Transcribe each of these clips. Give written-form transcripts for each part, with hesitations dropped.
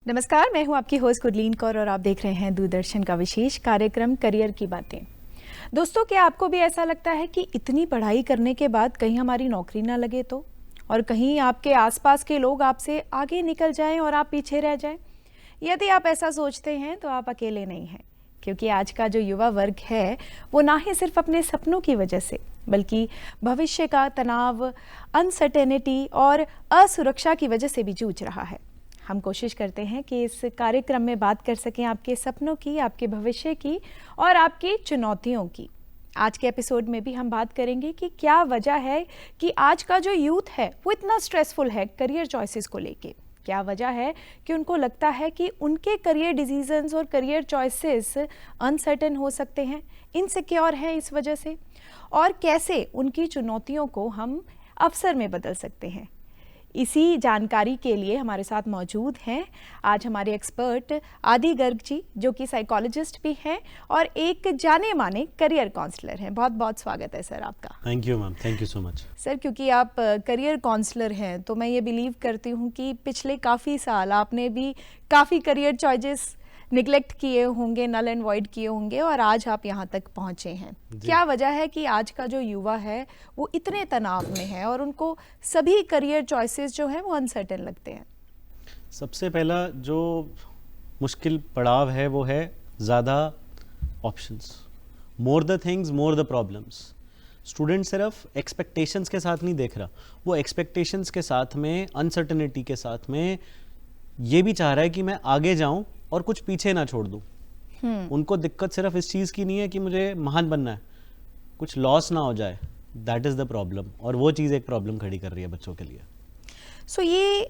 नमस्कार, मैं हूं आपकी होस्ट गुरलीन कौर और आप देख रहे हैं दूरदर्शन का विशेष कार्यक्रम करियर की बातें। दोस्तों, क्या आपको भी ऐसा लगता है कि इतनी पढ़ाई करने के बाद कहीं हमारी नौकरी ना लगे तो, और कहीं आपके आसपास के लोग आपसे आगे निकल जाएं और आप पीछे रह जाएं? यदि आप ऐसा सोचते हैं तो आप अकेले नहीं हैं, क्योंकि आज का जो युवा वर्ग है वो ना ही सिर्फ अपने सपनों की वजह से बल्कि भविष्य का तनाव, अनसर्टेनिटी और असुरक्षा की वजह से भी जूझ रहा है। हम कोशिश करते हैं कि इस कार्यक्रम में बात कर सकें आपके सपनों की, आपके भविष्य की और आपकी चुनौतियों की। आज के एपिसोड में भी हम बात करेंगे कि क्या वजह है कि आज का जो यूथ है वो इतना स्ट्रेसफुल है करियर चॉइसेस को लेके। क्या वजह है कि उनको लगता है कि उनके करियर डिसीजंस और करियर चॉइसेस अनसर्टेन हो सकते हैं, इनसिक्योर हैं इस वजह से, और कैसे उनकी चुनौतियों को हम अवसर में बदल सकते हैं। इसी जानकारी के लिए हमारे साथ मौजूद हैं आज हमारे एक्सपर्ट आदि गर्ग जी, जो कि साइकोलॉजिस्ट भी हैं और एक जाने माने करियर काउंसलर हैं। बहुत बहुत स्वागत है सर आपका। Thank you ma'am, thank you so much. Sir, क्योंकि आप करियर काउंसलर हैं तो मैं ये बिलीव करती हूँ कि पिछले काफ़ी साल आपने भी काफ़ी करियर चॉइसेस निगलेक्ट किए होंगे, नल एंड वॉइड किए होंगे और आज आप यहाँ तक पहुँचे हैं। क्या वजह है कि आज का जो युवा है वो इतने तनाव में है और उनको सभी करियर चॉइसेस जो हैं वो अनसर्टेन लगते हैं? सबसे पहला जो मुश्किल पड़ाव है वो है ज़्यादा options. More the things more the problems. Student सिर्फ एक्सपेक्टेशंस के साथ नहीं देख रहा, वो एक्सपेक्टेशंस के साथ में, अनसर्टेनिटी के साथ में ये भी चाह रहा है कि मैं आगे जाऊं और कुछ पीछे ना छोड़ दूं। उनको दिक्कत सिर्फ इस चीज़ की नहीं है कि मुझे महान बनना है, कुछ लॉस ना हो जाए, दैट इज़ द प्रॉब्लम। और वो चीज़ एक प्रॉब्लम खड़ी कर रही है बच्चों के लिए। सो ये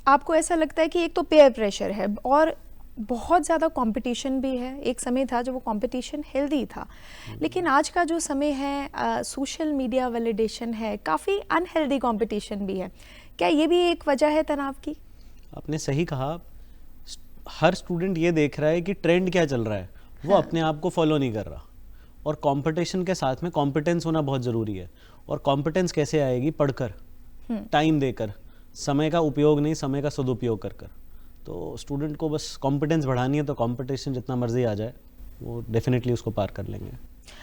आपको ऐसा लगता है कि एक तो पेयर प्रेशर है और बहुत ज़्यादा कंपटीशन भी है। एक समय था जब वो कंपटीशन हेल्दी था, लेकिन आज का जो समय है सोशल मीडिया वैलिडेशन है, काफ़ी अनहेल्दी कंपटीशन भी है। क्या ये भी एक वजह है तनाव की? आपने सही कहा। हर स्टूडेंट ये देख रहा है कि ट्रेंड क्या चल रहा है, वो अपने आप को फॉलो नहीं कर रहा। और कंपटीशन के साथ में कॉम्पिटेंस होना बहुत ज़रूरी है। और कॉम्पिटेंस कैसे आएगी? पढ़कर, टाइम देकर, समय का उपयोग नहीं, समय का सदुपयोग कर कर। तो स्टूडेंट को बस कॉम्पिटेंस बढ़ानी है तो कंपटीशन जितना मर्जी आ जाए वो डेफिनेटली उसको पार कर लेंगे।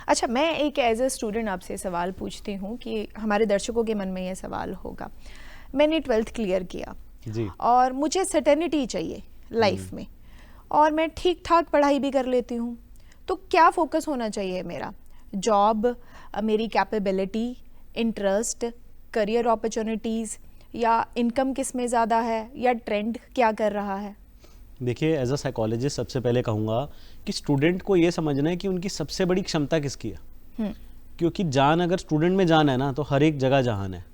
अच्छा, मैं एक एज ए स्टूडेंट आपसे सवाल पूछती हूँ कि हमारे दर्शकों के मन में ये सवाल होगा। मैंने 12th क्लियर किया जी, और मुझे सर्टेनिटी चाहिए लाइफ में, और मैं ठीक ठाक पढ़ाई भी कर लेती हूँ, तो क्या फोकस होना चाहिए मेरा? जॉब, मेरी कैपेबिलिटी, इंटरेस्ट, करियर अपॉर्चुनिटीज़, या इनकम किस में ज़्यादा है, या ट्रेंड क्या कर रहा है? देखिए, एज अ साइकोलॉजिस्ट सबसे पहले कहूँगा कि स्टूडेंट को ये समझना है कि उनकी सबसे बड़ी क्षमता किसकी है। क्योंकि जान, अगर स्टूडेंट में जान है ना तो हर एक जगह जहान है।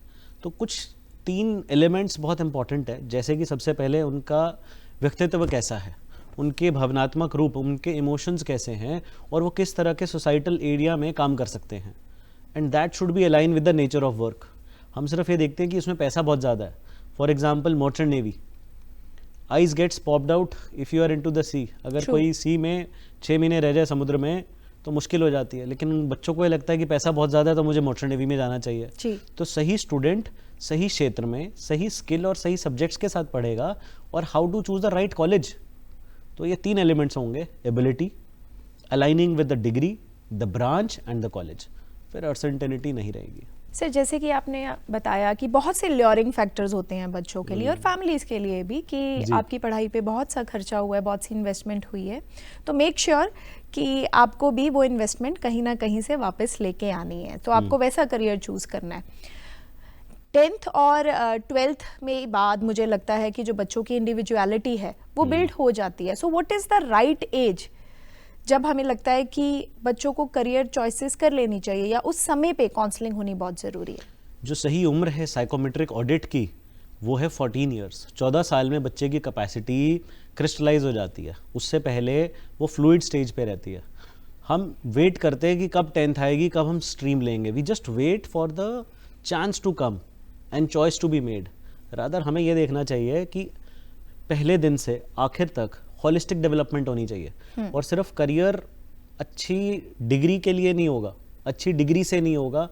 तो कुछ 3 एलिमेंट्स बहुत इंपॉर्टेंट है, जैसे कि सबसे पहले उनका व्यक्तित्व कैसा है, उनके भावनात्मक रूप, उनके इमोशंस कैसे हैं और वो किस तरह के सोसाइटल एरिया में काम कर सकते हैं। And that should be align with the nature of work. हम सिर्फ ये देखते हैं कि उसमें पैसा बहुत ज़्यादा है। For example merchant navy, eyes gets popped out if you are into the sea. अगर कोई सी में 6 महीने रह जाए समुद्र में तो मुश्किल हो जाती है, लेकिन बच्चों को ये लगता है कि पैसा बहुत ज़्यादा है तो मुझे मर्चेंट नेवी में जाना चाहिए। तो सही स्टूडेंट सही क्षेत्र में सही स्किल और सही सब्जेक्ट्स के साथ पढ़ेगा। और how to choose the right college, तो ये 3 एलिमेंट्स होंगे: ability, aligning with the degree, the branch and the college. फिर अनसर्टेनिटी नहीं रहेगी। सर, जैसे कि आपने बताया कि बहुत से ल्योरिंग फैक्टर्स होते हैं बच्चों के लिए और फैमिलीज़ के लिए भी, कि आपकी पढ़ाई पे बहुत सा खर्चा हुआ है, बहुत सी इन्वेस्टमेंट हुई है, तो मेक श्योर कि आपको भी वो इन्वेस्टमेंट कहीं ना कहीं से वापस लेके आनी है। तो आपको वैसा करियर चूज़ करना है। 10th और 12th में बाद मुझे लगता है कि जो बच्चों की इंडिविजुअलिटी है वो बिल्ड हो जाती है। So what is the right age जब हमें लगता है कि बच्चों को करियर चॉइसेस कर लेनी चाहिए, या उस समय पे काउंसलिंग होनी बहुत ज़रूरी है? जो सही उम्र है साइकोमेट्रिक ऑडिट की वो है 14 ईयर्स। 14 साल में बच्चे की कैपेसिटी क्रिस्टलाइज हो जाती है, उससे पहले वो फ्लूइड स्टेज पे रहती है। हम वेट करते हैं कि कब 10th आएगी, कब हम स्ट्रीम लेंगे। We just wait for the chance to come and choice to be made. Rather हमें ये देखना चाहिए कि पहले दिन से आखिर तक होलिस्टिक डेवलपमेंट होनी चाहिए। और सिर्फ करियर अच्छी डिग्री के लिए नहीं होगा, अच्छी डिग्री से नहीं होगा,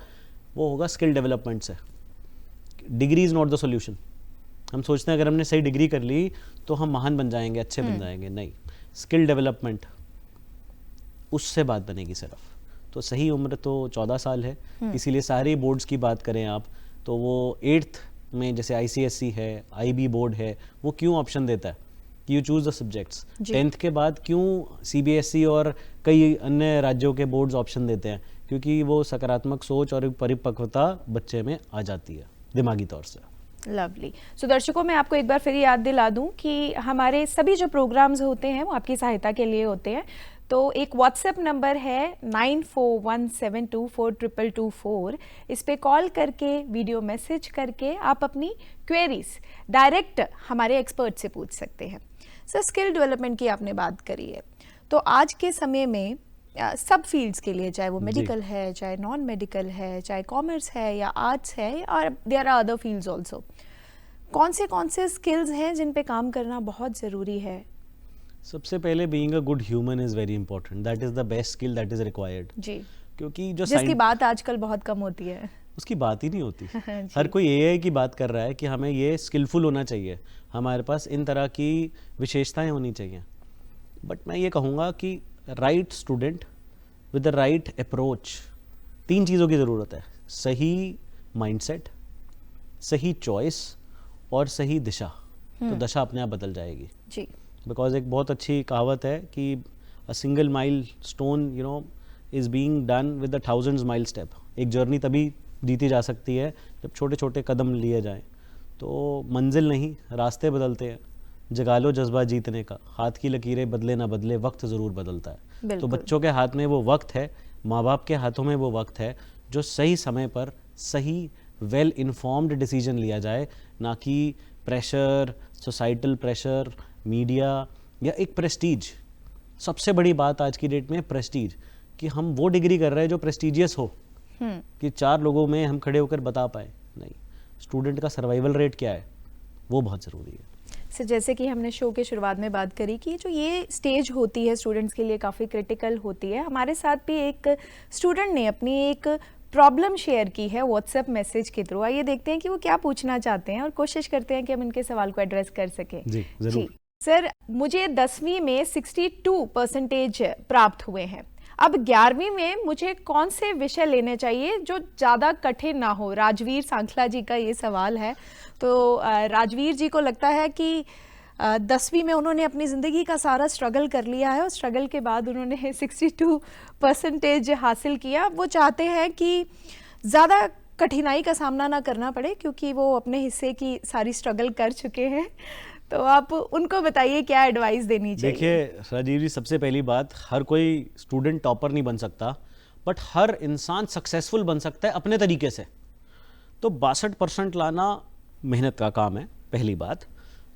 वो होगा स्किल डेवलपमेंट से। Degree is not the solution. हम सोचते हैं अगर हमने सही डिग्री कर ली तो हम महान बन जाएंगे, अच्छे बन जाएंगे। नहीं, स्किल डेवलपमेंट, उससे बात बनेगी सिर्फ। तो सही उम्र तो 14 साल है, इसीलिए सारे बोर्ड्स की बात करें आप तो वो 8th में जैसे ICSE है, IB बोर्ड है, वो क्यों ऑप्शन देता है कि you choose the subjects. 10th के बाद क्यों CBSE और कई अन्य राज्यों के बोर्ड्स ऑप्शन देते हैं, क्योंकि वो सकारात्मक सोच और परिपक्वता बच्चे में आ जाती है दिमागी तौर से। लवली। सो दर्शकों, मैं आपको एक बार फिर याद दिला दूं कि हमारे सभी जो प्रोग्राम्स होते हैं वो आपकी सहायता के लिए होते हैं। तो एक व्हाट्सएप नंबर है 9417242224, इस पे कॉल करके, वीडियो मैसेज करके आप अपनी क्वेरीज डायरेक्ट हमारे एक्सपर्ट से पूछ सकते हैं। सर, स्किल डेवलपमेंट की आपने बात करी है, तो आज के समय में सब फील्ड्स के लिए, चाहे वो मेडिकल है, चाहे नॉन मेडिकल है, चाहे कॉमर्स है या आर्ट्स है, और there are other fields also, कौन से स्किल्स हैं जिन पे काम करना बहुत ज़रूरी है? सबसे पहले being a good human is very important, that is the best skill that is required जी। क्योंकि जो जिसकी बात आजकल बहुत कम होती है, उसकी बात ही नहीं होती। हर कोई AI की बात कर रहा है कि हमें ये स्किलफुल होना चाहिए, हमारे पास इन तरह की विशेषताएं होनी चाहिए। बट मैं ये कहूँगा कि right student with the right approach, 3 चीज़ों की ज़रूरत है: सही माइंडसेट, सही चॉइस और सही दिशा। तो दशा अपने आप बदल जाएगी जी। बिकॉज एक बहुत अच्छी कहावत है कि a single mile stone is being done with the thousands mile step. एक जर्नी तभी जीती जा सकती है जब छोटे छोटे कदम लिए जाएं। तो मंजिल नहीं, रास्ते बदलते हैं। जगा लो जज्बा जीतने का, हाथ की लकीरें बदले ना बदले, वक्त ज़रूर बदलता है। तो बच्चों के हाथ में वो वक्त है, माँ बाप के हाथों में वो वक्त है, जो सही समय पर सही वेल इन्फॉर्म्ड डिसीजन लिया जाए, ना कि प्रेशर, सोसाइटल प्रेशर, मीडिया या एक प्रेस्टीज। सबसे बड़ी बात आज की डेट में प्रेस्टीज, कि हम वो डिग्री कर रहे हैं जो प्रेस्टीजियस हो, कि 4 लोगों में हम खड़े होकर बता पाए। नहीं, स्टूडेंट का सर्वाइवल रेट क्या है, वो बहुत ज़रूरी है। सर, जैसे कि हमने शो के शुरुआत में बात करी कि जो ये स्टेज होती है स्टूडेंट्स के लिए काफ़ी क्रिटिकल होती है, हमारे साथ भी एक स्टूडेंट ने अपनी एक प्रॉब्लम शेयर की है व्हाट्सएप मैसेज के थ्रू। आइए देखते हैं कि वो क्या पूछना चाहते हैं और कोशिश करते हैं कि हम इनके सवाल को एड्रेस कर सकें। जी, ज़रूर। सर, मुझे 10वीं में 62% प्राप्त हुए हैं। अब 11वीं में मुझे कौन से विषय लेने चाहिए जो ज़्यादा कठिन ना हो? राजवीर सांखला जी का ये सवाल है। तो राजवीर जी को लगता है कि 10वीं में उन्होंने अपनी ज़िंदगी का सारा स्ट्रगल कर लिया है और स्ट्रगल के बाद उन्होंने 62% हासिल किया। वो चाहते हैं कि ज़्यादा कठिनाई का सामना ना करना पड़े क्योंकि वो अपने हिस्से की सारी स्ट्रगल कर चुके हैं। तो आप उनको बताइए क्या एडवाइस देनी चाहिए? देखिए राजीव जी, सबसे पहली बात, हर कोई स्टूडेंट टॉपर नहीं बन सकता, बट हर इंसान सक्सेसफुल बन सकता है अपने तरीके से। तो 62% लाना मेहनत का काम है, पहली बात।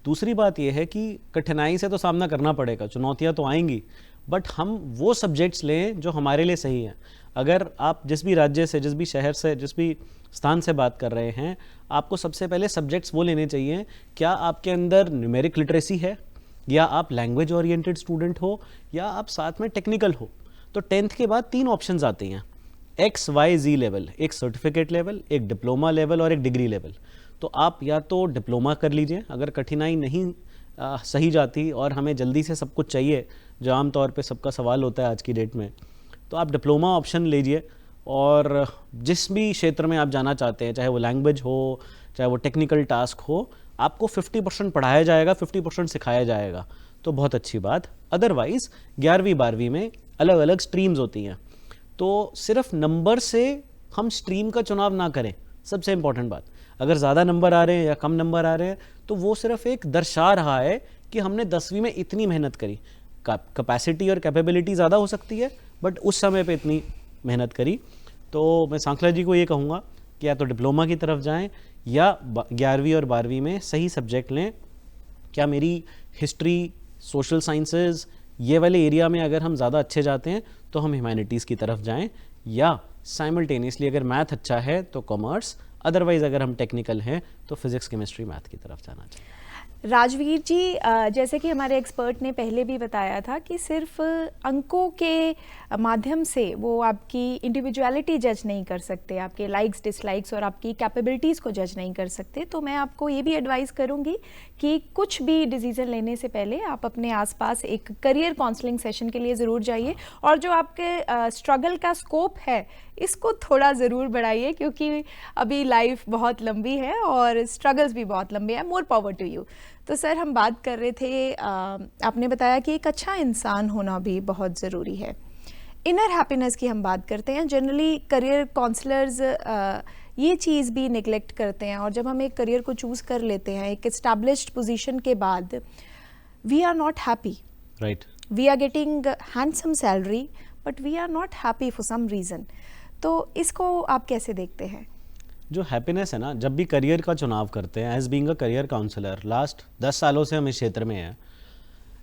दूसरी बात यह है कि कठिनाई से तो सामना करना पड़ेगा, चुनौतियां तो आएंगी, बट हम वो सब्जेक्ट्स लें जो हमारे लिए सही हैं। अगर आप जिस भी राज्य से, जिस भी शहर से, जिस भी स्थान से बात कर रहे हैं, आपको सबसे पहले सब्जेक्ट्स वो लेने चाहिए। क्या आपके अंदर न्यूमेरिक लिटरेसी है, या आप लैंग्वेज ओरिएंटेड स्टूडेंट हो, या आप साथ में टेक्निकल हो। तो 10th के बाद 3 ऑप्शंस आते हैं, XYZ लेवल, एक सर्टिफिकेट लेवल, एक डिप्लोमा लेवल और एक डिग्री लेवल। तो आप या तो डिप्लोमा कर लीजिए अगर कठिनाई नहीं सही जाती और हमें जल्दी से सब कुछ चाहिए, जो आमतौर पे सबका सवाल होता है आज की डेट में, तो आप डिप्लोमा ऑप्शन लीजिए। और जिस भी क्षेत्र में आप जाना चाहते हैं, चाहे वो लैंग्वेज हो, चाहे वो टेक्निकल टास्क हो, आपको 50% पढ़ाया जाएगा, 50% सिखाया जाएगा, तो बहुत अच्छी बात। अदरवाइज़ 11वीं 12वीं में अलग अलग स्ट्रीम्स होती हैं, तो सिर्फ नंबर से हम स्ट्रीम का चुनाव ना करें। सबसे इंपॉर्टेंट बात, अगर ज़्यादा नंबर आ रहे हैं या कम नंबर आ रहे हैं तो वो सिर्फ एक दर्शा रहा है कि हमने 10वीं में इतनी मेहनत करी। कैपेसिटी और कैपेबिलिटी ज़्यादा हो सकती है, बट उस समय पे इतनी मेहनत करी। तो मैं सांखला जी को ये कहूँगा कि या तो डिप्लोमा की तरफ जाएं या 11वीं और 12वीं में सही सब्जेक्ट लें। क्या मेरी हिस्ट्री, सोशल साइंसेज, ये वाले एरिया में अगर हम ज़्यादा अच्छे जाते हैं तो हम ह्यूमैनिटीज़ की तरफ जाएं, या साइमल्टेनियसली अगर मैथ अच्छा है तो कॉमर्स, अदरवाइज़ अगर हम टेक्निकल हैं तो फिज़िक्स, केमिस्ट्री, मैथ की तरफ जाना चाहिए। राजवीर जी, जैसे कि हमारे एक्सपर्ट ने पहले भी बताया था कि सिर्फ अंकों के माध्यम से वो आपकी इंडिविजुअलिटी जज नहीं कर सकते, आपके लाइक्स डिसलाइक्स और आपकी कैपेबिलिटीज़ को जज नहीं कर सकते। तो मैं आपको ये भी एडवाइस करूँगी कि कुछ भी डिसीज़न लेने से पहले आप अपने आसपास एक करियर काउंसलिंग सेशन के लिए ज़रूर जाइए, और जो आपके स्ट्रगल का स्कोप है इसको थोड़ा ज़रूर बढ़ाइए, क्योंकि अभी लाइफ बहुत लंबी है और स्ट्रगल्स भी बहुत लंबे हैं। More power to you. तो सर, हम बात कर रहे थे, आपने बताया कि एक अच्छा इंसान होना भी बहुत ज़रूरी है। इनर हैप्पीनेस की हम बात करते हैं। जनरली करियर काउंसलर्स ये चीज़ भी निगलेक्ट करते हैं, और जब हम एक करियर को चूज़ कर लेते हैं एक एस्टैब्लिश्ड पोजीशन के बाद, we are not happy. Right. We are getting handsome salary but we are not happy for some reason. तो इसको आप कैसे देखते हैं? जो हैप्पीनेस है ना, जब भी करियर का चुनाव करते हैं, as being a career counsellor, last 10 सालों से हम इस क्षेत्र में हैं,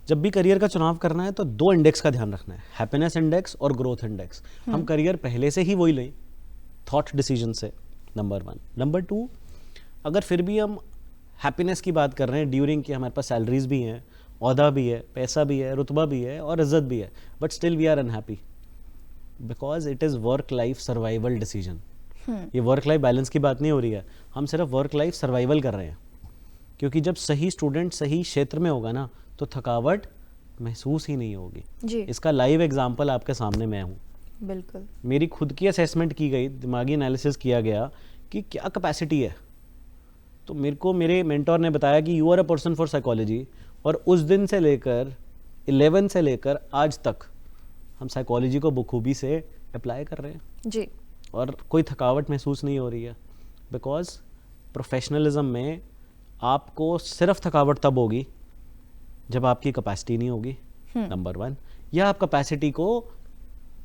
जब भी करियर का चुनाव करना है तो 2 इंडेक्स का ध्यान रखना है, हैप्पीनेस इंडेक्स और ग्रोथ इंडेक्स। हम करियर पहले से ही वही लें थॉट डिसीजन से, नंबर 1। नंबर 2, अगर फिर भी हम हैप्पीनेस की बात कर रहे हैं ड्यूरिंग कि हमारे पास सैलरीज भी हैं, ओहदा भी है, पैसा भी है, रुतबा भी है और इज्जत भी है, but still we are unhappy because it is work life survival decision. ये वर्क लाइफ बैलेंस की बात नहीं हो रही है, हम सिर्फ वर्क लाइफ सर्वाइवल कर रहे हैं। क्योंकि जब सही स्टूडेंट सही क्षेत्र में होगा ना, तो थकावट महसूस ही नहीं होगी जी। इसका लाइव एग्जांपल आपके सामने मैं हूँ। बिल्कुल। मेरी खुद की असेसमेंट की गई, दिमागी एनालिसिस किया गया कि क्या कैपेसिटी है। तो मेरे को मेरे मेंटोर ने बताया कि you are a person for psychology, और उस दिन से लेकर 11 से लेकर आज तक हम साइकोलॉजी को बखूबी से अप्लाई कर रहे हैं जी। और कोई थकावट महसूस नहीं हो रही है। बिकॉज प्रोफेशनलिज्म में आपको सिर्फ थकावट तब होगी जब आपकी कैपेसिटी नहीं होगी, नंबर 1, या आप कैपेसिटी को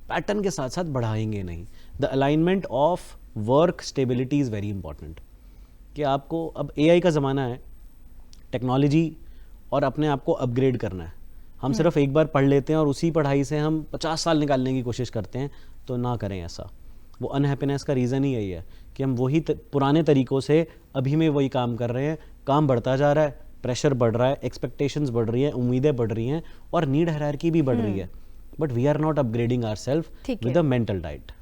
पैटर्न के साथ साथ बढ़ाएंगे नहीं। The alignment of work stability is very important. कि आपको अब AI का ज़माना है, टेक्नोलॉजी और अपने आप को अपग्रेड करना है। हम सिर्फ एक बार पढ़ लेते हैं और उसी पढ़ाई से हम 50 साल निकालने की कोशिश करते हैं, तो ना करें ऐसा। वो अनहैप्पीनेस का रीज़न ही यही है कि हम वही पुराने तरीक़ों से अभी में वही काम कर रहे हैं, काम बढ़ता जा रहा है, प्रेशर बढ़ रहा है, एक्सपेक्टेशंस बढ़ रही हैं, उम्मीदें बढ़ रही हैं और नीड हायरार्की भी बढ़ रही है, but we are not upgrading ourselves with a mental diet.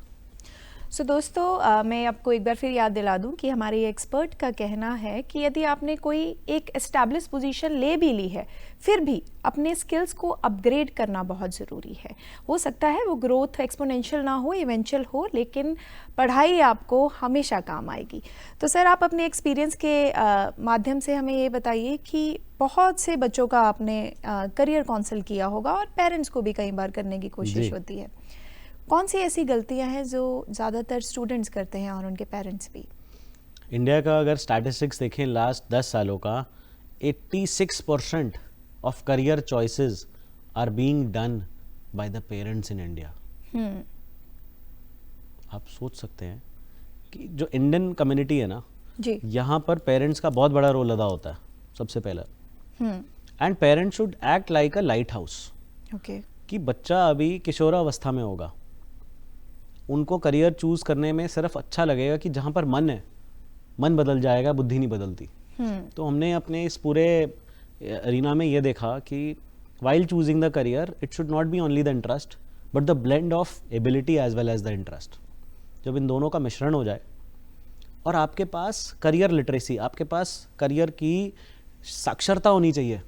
So दोस्तों, मैं आपको एक बार फिर याद दिला दूं कि हमारे एक्सपर्ट का कहना है कि यदि आपने कोई एक एस्टैब्लिश पोजीशन ले भी ली है, फिर भी अपने स्किल्स को अपग्रेड करना बहुत ज़रूरी है। हो सकता है वो ग्रोथ एक्सपोनेंशियल ना हो, इवेंचुअल हो, लेकिन पढ़ाई आपको हमेशा काम आएगी। तो सर, आप अपने एक्सपीरियंस के माध्यम से हमें ये बताइए कि बहुत से बच्चों का आपने करियर काउंसिल किया होगा और पेरेंट्स को भी कई बार करने की कोशिश होती है। कौन सी ऐसी गलतियां हैं जो ज़्यादातर स्टूडेंट्स करते हैं और उनके पेरेंट्स भी? इंडिया का अगर स्टैटिस्टिक्स देखें लास्ट 10 सालों का, 86% of career choices are being done by the parents in India. आप सोच सकते हैं कि जो इंडियन कम्युनिटी है ना जी, यहाँ पर पेरेंट्स का बहुत बड़ा रोल अदा होता है सबसे पहला। And parents should act like a light house. Okay. कि बच्चा अभी किशोरावस्था में होगा, उनको करियर चूज करने में सिर्फ अच्छा लगेगा कि जहाँ पर मन है, मन बदल जाएगा, बुद्धि नहीं बदलती। तो हमने अपने इस पूरे अरीना में ये देखा कि while choosing the career, it should not be only the interest but the blend of ability as well as the interest. जब इन दोनों का मिश्रण हो जाए और आपके पास करियर लिटरेसी, आपके पास करियर की साक्षरता होनी चाहिए।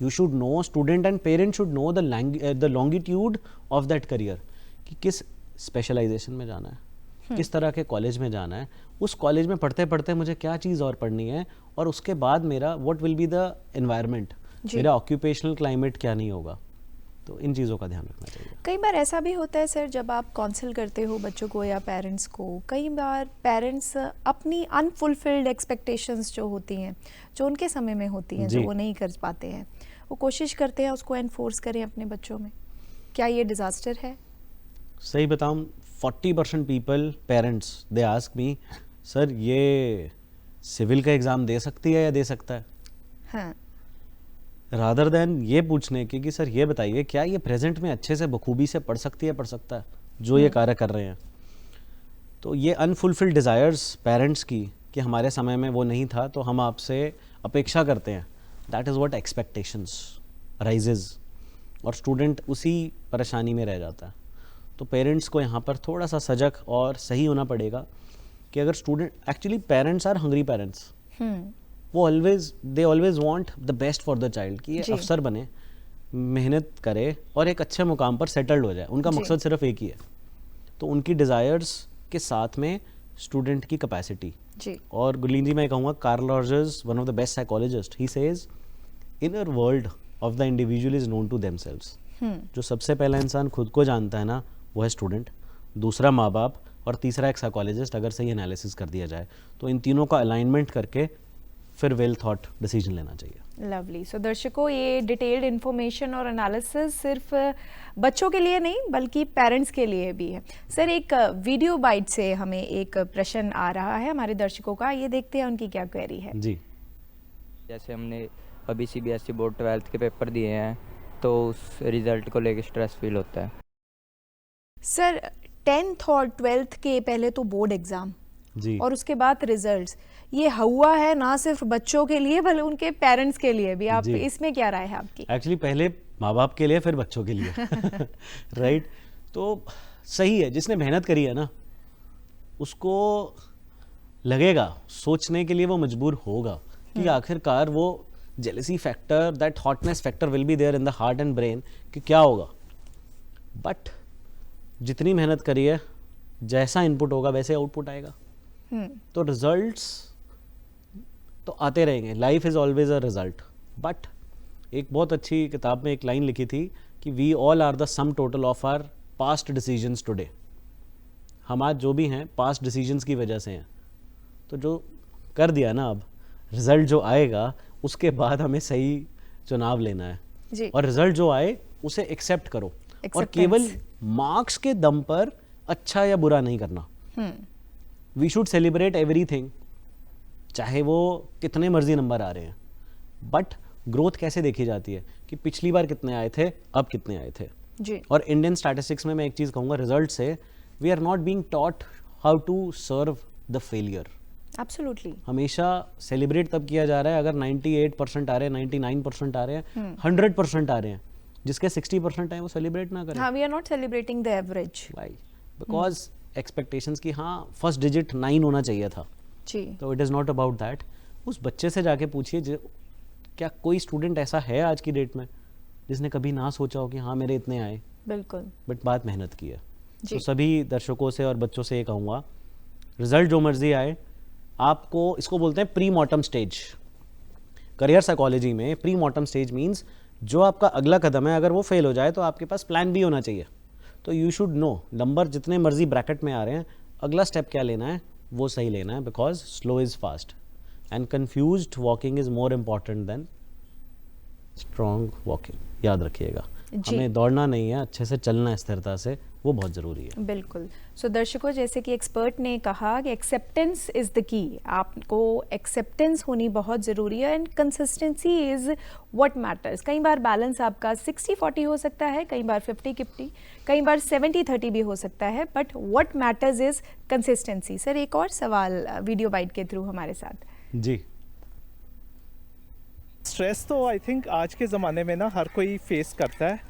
You should know, student and parent should know the longitude of that career, कि किस स्पेशलाइजेशन में जाना है, किस तरह के कॉलेज में जाना है, उस कॉलेज में पढ़ते पढ़ते मुझे क्या चीज़ और पढ़नी है, और उसके बाद मेरा what will be the environment, मेरा ऑक्यूपेशनल क्लाइमेट क्या नहीं होगा। तो इन चीज़ों का ध्यान रखना चाहिए। कई बार ऐसा भी होता है सर, जब आप काउंसिल करते हो बच्चों को या पेरेंट्स को, कई बार पेरेंट्स अपनी अनफुलफिल्ड एक्सपेक्टेशंस जो होती हैं, जो उनके समय में होती हैं, जो वो नहीं कर पाते हैं, वो कोशिश करते हैं उसको एनफोर्स करें अपने बच्चों में। क्या ये डिज़ास्टर है? सही बताऊं, 40% people, parents, they ask me, sir ये सिविल का एग्ज़ाम दे सकती है या दे सकता है? हाँ। रादर देन ये पूछने की कि सर ये बताइए क्या ये प्रेजेंट में अच्छे से बखूबी से पढ़ सकती है, पढ़ सकता है जो ये कार्य कर रहे हैं। तो ये अनफुलफिल्ड डिज़ायर्स पेरेंट्स की कि हमारे समय में वो नहीं था, तो हम आपसे अपेक्षा करते हैं, that is what expectations rises, और स्टूडेंट उसी परेशानी में रह जाता है। तो पेरेंट्स को यहाँ पर थोड़ा सा सजग और सही होना पड़ेगा कि अगर student, actually parents are hungry parents, वो they always want the best for the child, कि ये अफसर बने, मेहनत करे और एक अच्छे मुकाम पर सेटल्ड हो जाए। उनका मकसद सिर्फ एक ही है। तो उनकी डिज़ायर्स के साथ में स्टूडेंट की कैपेसिटी। और गुरलीन जी, मैं कहूँगा Carl Rogers, one of the best psychologist, he says inner world of the individual is known to themselves. जो सबसे पहला इंसान खुद को जानता है ना, वो है स्टूडेंट, दूसरा माँ बाप, और तीसरा एक साइकोलॉजिस्ट, अगर सही एनालिसिस कर दिया जाए तो इन तीनों का अलाइनमेंट करके फिर वेल थॉट डिसीजन लेना चाहिए। लवली। सो दर्शकों, ये डिटेल्ड इन्फॉर्मेशन और एनालिसिस सिर्फ बच्चों के लिए नहीं बल्कि पेरेंट्स के लिए भी है। सर, एक वीडियो बाइट से हमें एक प्रश्न आ रहा है हमारे दर्शकों का, ये देखते हैं उनकी क्या क्वेरी है। जी, जैसे हमने अभी CBSE बोर्ड 12th के पेपर दिए हैं, तो उस रिज़ल्ट को लेकर स्ट्रेस फील होता है। सर, 10th और 12th के पहले तो बोर्ड एग्ज़ाम जी, और उसके बाद रिजल्ट्स, ये हुआ है ना सिर्फ बच्चों के लिए बल्कि उनके पेरेंट्स के लिए भी। आप इसमें क्या राय है आपकी? एक्चुअली पहले माँ बाप के लिए, फिर बच्चों के लिए राइट। तो सही है, जिसने मेहनत करी है ना, उसको लगेगा, सोचने के लिए वो मजबूर होगा कि आखिरकार वो jealousy factor, that hotness factor will be there in the heart and brain कि क्या होगा। बट जितनी मेहनत करी है, जैसा इनपुट होगा वैसे आउटपुट आएगा। तो रिजल्ट्स तो आते रहेंगे, life is always a result. But एक बहुत अच्छी किताब में एक लाइन लिखी थी कि we all are the sum total of our past decisions today. हम आज जो भी हैं पास्ट डिसीजंस की वजह से हैं। तो जो कर दिया ना, अब रिजल्ट जो आएगा उसके बाद हमें सही चुनाव लेना है जी। और रिजल्ट जो आए उसे एक्सेप्ट करो, और केवल मार्क्स के दम पर अच्छा या बुरा नहीं करना। वी शुड सेलिब्रेट एवरीथिंग, चाहे वो कितने मर्जी नंबर आ रहे हैं। बट ग्रोथ कैसे देखी जाती है कि पिछली बार कितने आए थे, अब कितने आए थे जी। और इंडियन स्टैटिस्टिक्स में मैं एक चीज़ कहूँगा, रिजल्ट से we are not being taught how to serve the failure. Absolutely. हमेशा सेलिब्रेट तब किया जा रहा है अगर 98% आ रहे हैं, 99% आ रहे हैं, 100% आ रहे हैं। जिसके 60% है वो सेलिब्रेट ना करें। हाँ, we are not celebrating the average. Why? Because expectations की, हाँ, फर्स्ट डिजिट 9 होना चाहिए था, जी। तो it is not about that. उस बच्चे से जाके पूछिए, क्या कोई स्टूडेंट ऐसा है आज की डेट में जिसने कभी ना सोचा हो कि हाँ मेरे इतने आए, बिल्कुल, बट बात मेहनत की है। जी। तो सभी दर्शकों से और बच्चों से ये कहूँगा, रिजल्ट जो मर्जी आए, आपको, इसको बोलते हैं pre mortem stage. Career psychology में प्री मॉर्टम स्टेज मीन्स जो आपका अगला कदम है, अगर वो फेल हो जाए तो आपके पास प्लान बी होना चाहिए। तो यू शुड नो, नंबर जितने मर्जी ब्रैकेट में आ रहे हैं, अगला स्टेप क्या लेना है वो सही लेना है, because slow is fast and confused walking is more important than strong walking. याद रखिएगा, हमें दौड़ना नहीं है, अच्छे से चलना है स्थिरता से, वो बहुत ज़रूरी है। बिल्कुल। सो दर्शकों, जैसे कि एक्सपर्ट ने कहा कि एक्सेप्टेंस इज़ द की, आपको एक्सेप्टेंस होनी बहुत ज़रूरी है and consistency is what matters. कई बार बैलेंस आपका 60-40 हो सकता है, कई बार 50-50, कई बार 70-30 भी हो सकता है, but what matters is consistency. Sir, एक और सवाल वीडियो बाइट के थ्रू हमारे साथ। जी, स्ट्रेस तो आई थिंक आज के ज़माने में ना हर कोई फेस करता है।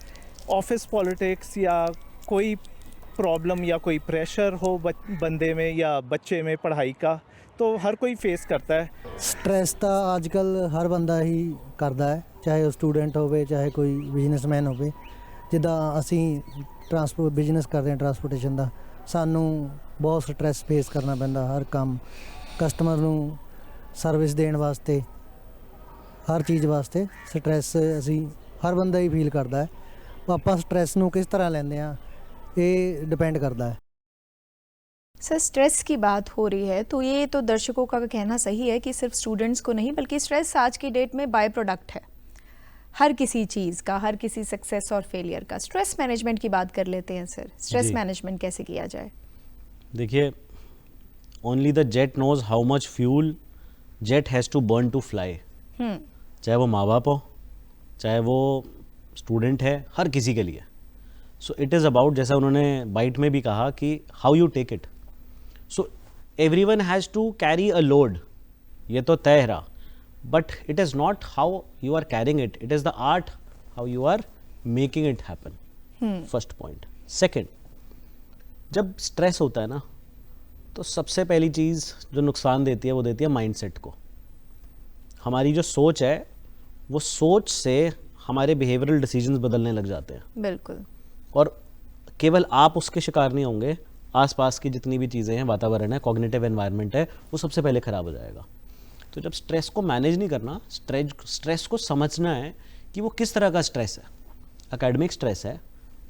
ऑफिस पॉलिटिक्स या कोई प्रॉब्लम या कोई प्रेशर हो बंदे में या बच्चे में पढ़ाई का, तो हर कोई फेस करता है। ਸਟ੍ਰੈਸ ਤਾਂ ਅੱਜ ਕੱਲ ਹਰ ਬੰਦਾ ਹੀ ਕਰਦਾ ਹੈ, ਚਾਹੇ ਉਹ ਸਟੂਡੈਂਟ ਹੋਵੇ ਚਾਹੇ ਕੋਈ ਬਿਜ਼ਨਸਮੈਨ ਹੋਵੇ। ਜਿੱਦਾਂ ਅਸੀਂ ਬਿਜ਼ਨਸ ਕਰਦੇ ਹਾਂ ਟਰਾਂਸਪੋਰਟੇਸ਼ਨ ਦਾ, ਸਾਨੂੰ ਬਹੁਤ ਸਟ੍ਰੈਸ ਫੇਸ ਕਰਨਾ ਪੈਂਦਾ ਹਰ ਕੰਮ, ਕਸਟਮਰ ਨੂੰ ਸਰਵਿਸ ਦੇਣ ਵਾਸਤੇ, ਹਰ ਚੀਜ਼ ਵਾਸਤੇ ਸਟ੍ਰੈਸ ਅਸੀਂ ਹਰ ਬੰਦਾ ਹੀ ਫੀਲ ਕਰਦਾ ਹੈ। ਆਪਾਂ ਸਟ੍ਰੈਸ ਨੂੰ ਕਿਸ ਤਰ੍ਹਾਂ ਲੈਂਦੇ ਹਾਂ ਇਹ ਡਿਪੈਂਡ ਕਰਦਾ ਹੈ। सर, स्ट्रेस की बात हो रही है तो ये तो दर्शकों का कहना सही है कि सिर्फ स्टूडेंट्स को नहीं बल्कि स्ट्रेस आज की डेट में बाय प्रोडक्ट है हर किसी चीज़ का, हर किसी सक्सेस और फेलियर का। स्ट्रेस मैनेजमेंट की बात कर लेते हैं सर, स्ट्रेस मैनेजमेंट कैसे किया जाए? देखिए, only the jet knows how much fuel jet has to burn to fly. चाहे वो माँ बाप हो, चाहे वो स्टूडेंट है, हर किसी के लिए। सो इट इज़ अबाउट, जैसा उन्होंने बाइट में भी कहा कि how you take it. So everyone has to carry a load, ये तो तय रहा, but it is not how you are carrying it, it is the art how you are making it happen. First point. Second, जब stress होता है ना, तो सबसे पहली चीज़ जो नुकसान देती है वो देती है माइंडसेट को. हमारी जो सोच है, वो सोच से हमारे बिहेवियरल डिसीजंस बदलने लग जाते हैं. बिल्कुल. और केवल आप उसके शिकार नहीं होंगे, आसपास की जितनी भी चीज़ें हैं, वातावरण है, कॉग्निटिव एनवायरनमेंट है, वो सबसे पहले ख़राब हो जाएगा. तो जब स्ट्रेस को मैनेज नहीं करना, स्ट्रेस को समझना है कि वो किस तरह का स्ट्रेस है. एकेडमिक स्ट्रेस है,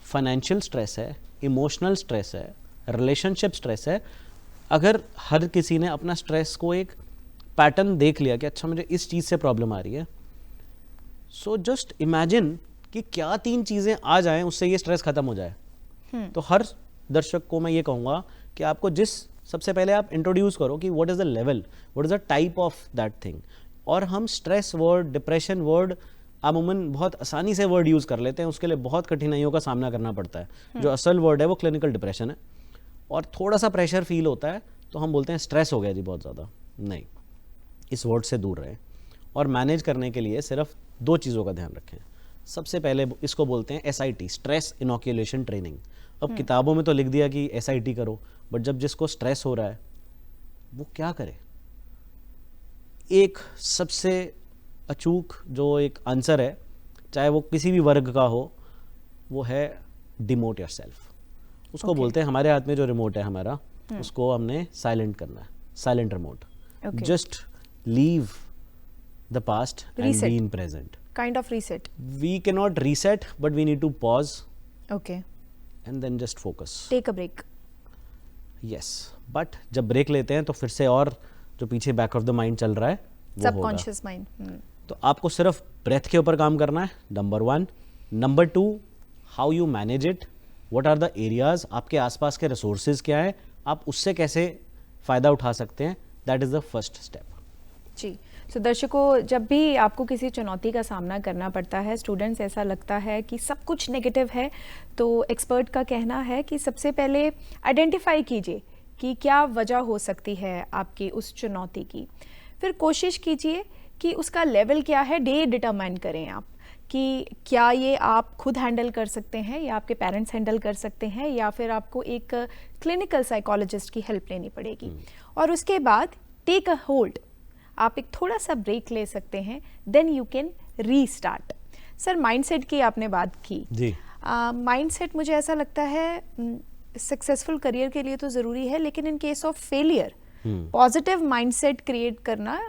फाइनेंशियल स्ट्रेस है, इमोशनल स्ट्रेस है, रिलेशनशिप स्ट्रेस है. अगर हर किसी ने अपना स्ट्रेस को एक पैटर्न देख लिया कि अच्छा मुझे इस चीज़ से प्रॉब्लम आ रही है, सो जस्ट इमेजिन कि क्या 3 चीज़ें आ जाएं उससे ये स्ट्रेस ख़त्म हो जाए. तो हर दर्शक को मैं ये कहूँगा कि आपको सबसे पहले आप इंट्रोड्यूस करो कि what is the level, what is the type of that thing. और हम स्ट्रेस वर्ड, डिप्रेशन वर्ड अमूमन बहुत आसानी से वर्ड यूज़ कर लेते हैं, उसके लिए बहुत कठिनाइयों का सामना करना पड़ता है. जो असल वर्ड है वो क्लिनिकल डिप्रेशन है. और थोड़ा सा प्रेशर फील होता है तो हम बोलते हैं स्ट्रेस हो गया जी बहुत ज़्यादा. नहीं, इस वर्ड से दूर रहें. और मैनेज करने के लिए सिर्फ 2 चीज़ों का ध्यान रखें. सबसे पहले इसको बोलते हैं SIT, स्ट्रेस इनोक्यूलेशन ट्रेनिंग. अब किताबों में तो लिख दिया कि SIT करो, बट जब जिसको स्ट्रेस हो रहा है वो क्या करे? एक सबसे अचूक जो एक आंसर है, चाहे वो किसी भी वर्ग का हो, वो है डिमोट योरसेल्फ. उसको Okay. बोलते हैं, हमारे हाथ में जो रिमोट है हमारा, उसको हमने साइलेंट करना है. Silent remote. Okay. Just leave the past and Reset. Be in present. Kind of reset. We cannot reset, but we need to pause Okay. and then just focus. Take a break. Yes, but जब break लेते हैं तो फिर से और जो पीछे back of the mind चल रहा है वो होगा. Subconscious mind. तो आपको सिर्फ ब्रेथ के ऊपर काम करना है, number 1. Number 2, how you manage it, what are the areas, आपके आसपास के रिसोर्सेज क्या है, आप उससे कैसे फ़ायदा उठा सकते हैं. That is the first step. जी. तो दर्शकों, जब भी आपको किसी चुनौती का सामना करना पड़ता है, स्टूडेंट्स ऐसा लगता है कि सब कुछ नेगेटिव है, तो एक्सपर्ट का कहना है कि सबसे पहले आइडेंटिफाई कीजिए कि क्या वजह हो सकती है आपकी उस चुनौती की. फिर कोशिश कीजिए कि उसका लेवल क्या है, डे डिटरमाइन करें आप कि क्या ये आप खुद हैंडल कर सकते हैं या आपके पेरेंट्स हैंडल कर सकते हैं, या फिर आपको एक क्लिनिकल साइकोलॉजिस्ट की हेल्प लेनी पड़ेगी. और उसके बाद टेक अ होल्ड, आप एक थोड़ा सा ब्रेक ले सकते हैं, then you can restart. Sir, mindset की आपने बात की. जी. माइंडसेट मुझे ऐसा लगता है सक्सेसफुल करियर के लिए तो ज़रूरी है, लेकिन in case of failure positive mindset create करना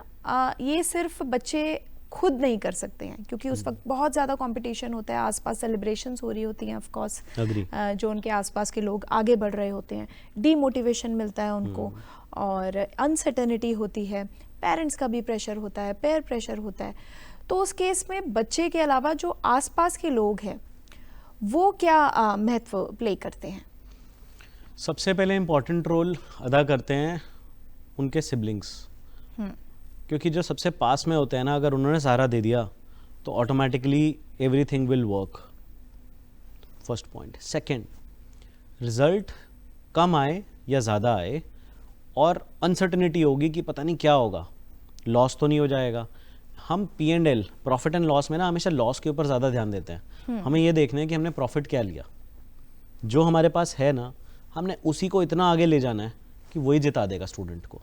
ये सिर्फ बच्चे खुद नहीं कर सकते हैं, क्योंकि उस वक्त बहुत ज़्यादा कंपटीशन होता है, आसपास सेलिब्रेशंस हो रही होती हैं, ऑफ कोर्स जो उनके आसपास के लोग आगे बढ़ रहे होते हैं, डीमोटिवेशन मिलता है उनको, और अनसर्टेनिटी होती है, पेरेंट्स का भी प्रेशर होता है, पेयर प्रेशर होता है. तो उस केस में बच्चे के अलावा जो आसपास के लोग हैं वो क्या महत्व प्ले करते हैं? सबसे पहले इम्पॉर्टेंट रोल अदा करते हैं उनके सिबलिंग्स. क्योंकि जो सबसे पास में होते हैं ना, अगर उन्होंने सहारा दे दिया तो automatically everything will work. First point. Second, result कम आए या ज़्यादा आए और अनसर्टनिटी होगी कि पता नहीं क्या होगा, लॉस तो नहीं हो जाएगा. हम P&L, प्रॉफिट एंड लॉस में ना हमेशा लॉस के ऊपर ज़्यादा ध्यान देते हैं. हमें ये देखना है कि हमने प्रॉफिट क्या लिया, जो हमारे पास है ना, हमने उसी को इतना आगे ले जाना है कि वही जिता देगा स्टूडेंट को.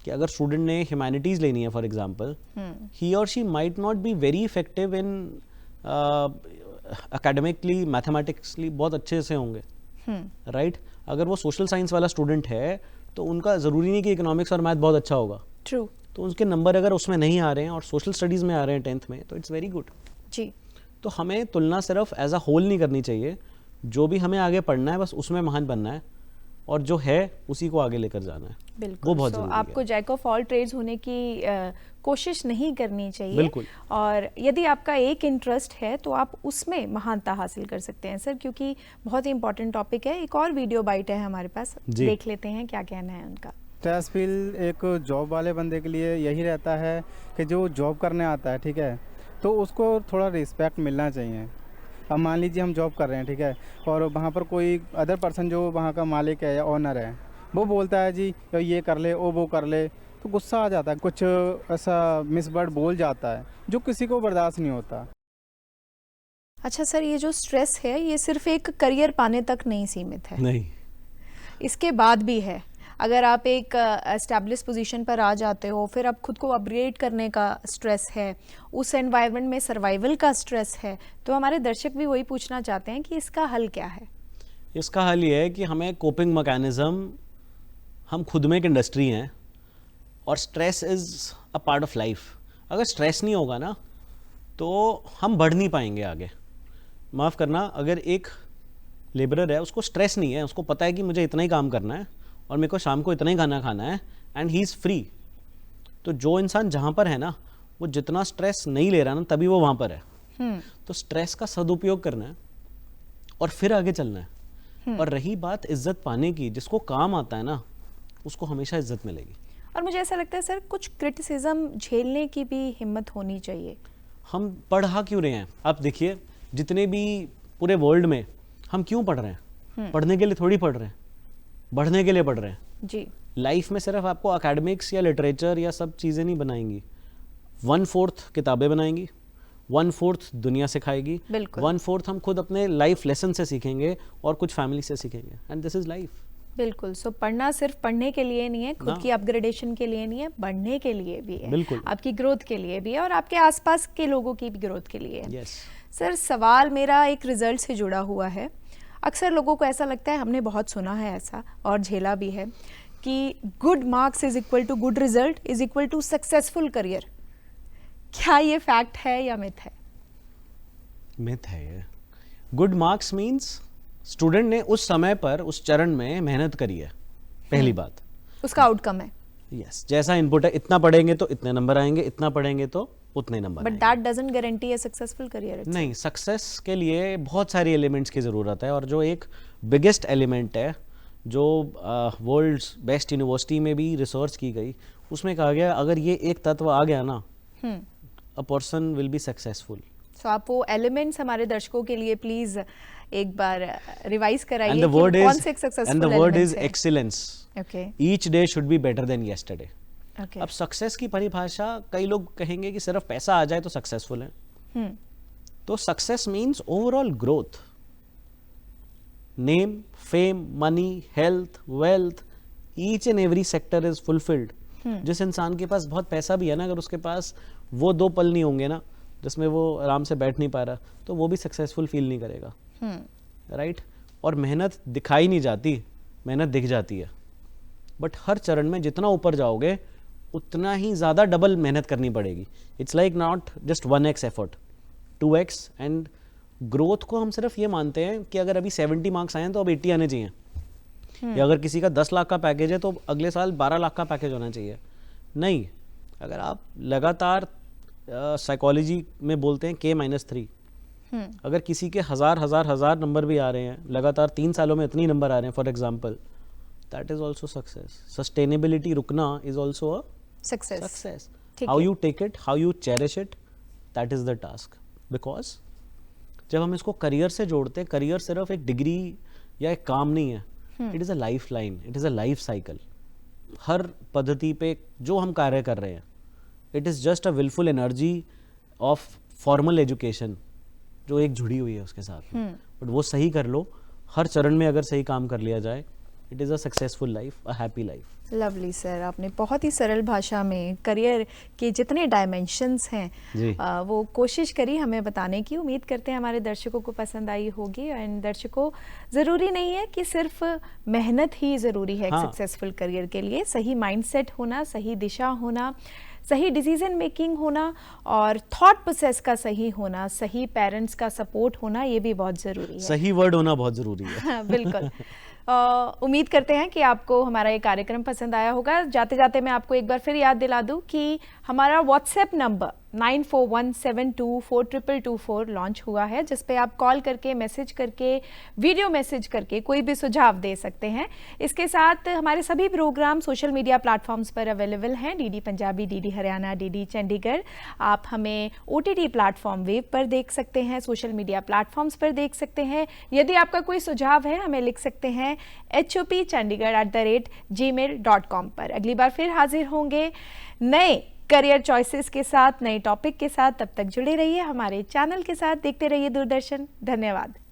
कि अगर स्टूडेंट ने ह्यूमैनिटीज़ लेनी है फॉर एग्जांपल, ही और she might not be very effective in academically, mathematically बहुत अच्छे से होंगे, राइट. अगर वो सोशल साइंस वाला स्टूडेंट है तो उनका ज़रूरी नहीं कि इकोनॉमिक्स और मैथ बहुत अच्छा होगा. ट्रू. तो उनके नंबर अगर उसमें नहीं आ रहे हैं और सोशल स्टडीज़ में आ रहे हैं 10th में, तो इट्स वेरी गुड. जी. तो हमें तुलना सिर्फ एज अ होल नहीं करनी चाहिए. जो भी हमें आगे पढ़ना है बस उसमें महान बनना है, और जो है उसी को आगे लेकर जाना है. बिल्कुल. वो बहुत ज़रूरी है. आपको जैक ऑफ ऑल ट्रेड्स होने की कोशिश नहीं करनी चाहिए. बिल्कुल. और यदि आपका एक इंटरेस्ट है तो आप उसमें महानता हासिल कर सकते हैं. सर, क्योंकि बहुत ही इंपॉर्टेंट टॉपिक है, एक और वीडियो बाइट है हमारे पास, देख लेते हैं क्या कहना है उनका. स्ट्रेस फील एक जॉब वाले बंदे के लिए यही रहता है कि जो जॉब करने आता है, ठीक है, तो उसको थोड़ा रिस्पेक्ट मिलना चाहिए. अब मान लीजिए हम जॉब कर रहे हैं, ठीक है, और वहाँ पर कोई अदर पर्सन जो वहाँ का मालिक है या ओनर है, वो बोलता है जी ये कर ले, वो कर ले, तो गुस्सा आ जाता है, कुछ ऐसा मिसवर्ड बोल जाता है जो किसी को बर्दाश्त नहीं होता। अच्छा सर, ये जो स्ट्रेस है ये सिर्फ एक करियर पाने तक नहीं सीमित है, नहीं, इसके बाद भी है। अगर आप एक एस्टैब्लिश पोजीशन पर आ जाते हो, फिर आप खुद को अपग्रेड करने का स्ट्रेस है, उस एनवायरनमेंट में सर्वाइवल का स्ट्रेस है, तो हमारे दर्शक भी वही पूछना चाहते हैं कि इसका हल क्या है? इसका हल ये है कि हमें कोपिंग मैकेनिज्म, हम खुद में एक इंडस्ट्री हैं और stress is a part of life. अगर स्ट्रेस नहीं होगा ना तो हम बढ़ नहीं पाएंगे आगे। माफ़ करना, अगर एक लेबरर है, उसको स्ट्रेस नहीं है, उसको पता है कि मुझे इतना ही काम करना है और मेरे को शाम को इतना ही खाना खाना है एंड ही इज़ फ्री, तो जो इंसान जहाँ पर है ना, वो जितना स्ट्रेस नहीं ले रहा ना, तभी वो वहाँ पर है। तो स्ट्रेस का सदुपयोग करना है और फिर आगे चलना है। और रही बात इज्जत पाने की, जिसको काम आता है ना उसको हमेशा इज्जत मिलेगी। और मुझे ऐसा लगता है सर, कुछ क्रिटिसिज्म झेलने की भी हिम्मत होनी चाहिए। हम पढ़ा क्यों रहे हैं? आप देखिए, जितने भी पूरे वर्ल्ड में हम क्यों पढ़ रहे हैं? पढ़ने के लिए थोड़ी पढ़ रहे हैं, बढ़ने के लिए पढ़ रहे हैं। जी, लाइफ में सिर्फ आपको एकेडमिक्स या लिटरेचर या सब चीज़ें नहीं बनाएंगी, 1/4 किताबें बनाएंगी, 1/4 दुनिया सिखाएगी, बिल्कुल। 1/4 हम खुद अपने लाइफ लेसन से सीखेंगे और कुछ फैमिली से सीखेंगे, एंड दिस इज लाइफ। बिल्कुल। सो पढ़ना सिर्फ पढ़ने के लिए नहीं है, खुद ना। की अपग्रेडेशन के लिए नहीं है, बढ़ने के लिए भी है, बिल्कुल। आपकी ग्रोथ के लिए भी है और आपके आसपास के लोगों की भी ग्रोथ के लिए है। यस। सर, सवाल मेरा एक रिजल्ट से जुड़ा हुआ है। अक्सर लोगों को ऐसा लगता है, हमने बहुत सुना है ऐसा और झेला भी है, कि good marks is equal to good result is equal to successful career. क्या ये फैक्ट है या मिथ है? मिथ है ये। गुड मार्क्स मीन्स स्टूडेंट ने उस समय पर उस चरण में मेहनत करी है, पहली बात। उसका आउटकम है। यस, जैसा इनपुट है, इतना पढ़ेंगे तो इतने नंबर आएंगे, इतना पढ़ेंगे तो उतने number but that doesn't guarantee a successful career. नहीं, सक्सेस के लिए बहुत सारी एलिमेंट्स की ज़रूरत है और जो एक बिगेस्ट एलिमेंट है, जो वर्ल्ड्स बेस्ट यूनिवर्सिटी में भी रिसर्च की गई, उसमें कहा गया अगर ये एक तत्व आ गया ना, a person will be successful. So आप वो एलिमेंट्स हमारे दर्शकों के लिए प्लीज एक बार रिवाइज कराइए एंड कि द वर्ड कौन इज से successful and the word elements is हैं। Excellence. Okay, each day should be better than yesterday. Okay. अब सक्सेस की परिभाषा, कई लोग कहेंगे कि सिर्फ पैसा आ जाए तो सक्सेसफुल है। तो success means overall growth, name, fame, money, health, wealth, each and every sector is fulfilled. जिस इंसान के पास बहुत पैसा भी है ना, अगर उसके पास वो 2 पल नहीं होंगे ना जिसमें वो आराम से बैठ नहीं पा रहा, तो वो भी सक्सेसफुल फील नहीं करेगा। राइट? और मेहनत दिखाई नहीं जाती, मेहनत दिख जाती है। बट हर चरण में जितना ऊपर जाओगे उतना ही ज़्यादा डबल मेहनत करनी पड़ेगी। It's like not just 1x effort, 2x। And growth को हम सिर्फ ये मानते हैं कि अगर अभी 70 मार्क्स आए हैं तो अब 80 आने चाहिए, या अगर किसी का 10 लाख का पैकेज है तो अगले साल 12 लाख का पैकेज होना चाहिए। नहीं, अगर आप लगातार साइकोलॉजी में बोलते हैं K-3, अगर किसी के हजार नंबर भी आ रहे हैं लगातार 3 सालों में, इतनी नंबर आ रहे हैं for example, that is also success. Sustainability, रुकना is also a success. How you take it, how you cherish it, that is the task. Because जब हम इसको करियर से जोड़ते हैं, करियर सिर्फ एक डिग्री या एक काम नहीं है, it is a life line, it is a life cycle. हर पद्धति पे जो हम कार्य कर रहे हैं, it is just a willful energy of formal education जो एक जुड़ी हुई है उसके साथ में। बट वो सही कर लो, हर चरण में अगर सही काम कर लिया जाए, it is a successful life, a happy life. Lovely sir, आपने बहुत ही सरल भाषा में करियर के जितने डायमेंशंस हैं वो कोशिश करी हमें बताने की। उम्मीद करते हैं हमारे दर्शकों को पसंद आई होगी। एंड दर्शकों, ज़रूरी नहीं है कि सिर्फ मेहनत ही ज़रूरी है सक्सेसफुल करियर के लिए। सही माइंडसेट होना, सही दिशा होना, सही डिसीजन मेकिंग होना और थॉट प्रोसेस का सही होना, सही पेरेंट्स का सपोर्ट होना, ये भी बहुत ज़रूरी है। सही वर्ड होना बहुत ज़रूरी है। बिल्कुल। उम्मीद करते हैं कि आपको हमारा ये कार्यक्रम पसंद आया होगा। जाते जाते मैं आपको एक बार फिर याद दिला दूं कि हमारा व्हाट्सएप नंबर 9417242224 लॉन्च हुआ है, जिस पे आप कॉल करके, मैसेज करके, वीडियो मैसेज करके कोई भी सुझाव दे सकते हैं। इसके साथ हमारे सभी प्रोग्राम सोशल मीडिया प्लेटफॉर्म्स पर अवेलेबल हैं, DD Punjabi, DD Haryana, DD Chandigarh. आप हमें OTT प्लेटफॉर्म वेव पर देख सकते हैं, सोशल मीडिया प्लेटफॉर्म्स पर देख सकते हैं। यदि आपका कोई सुझाव है हमें लिख सकते हैं hopchandigarh@gmail.com पर। अगली बार फिर हाजिर होंगे नए करियर चॉइसेस के साथ, नए टॉपिक के साथ। तब तक जुड़े रहिए हमारे चैनल के साथ, देखते रहिए दूरदर्शन। धन्यवाद।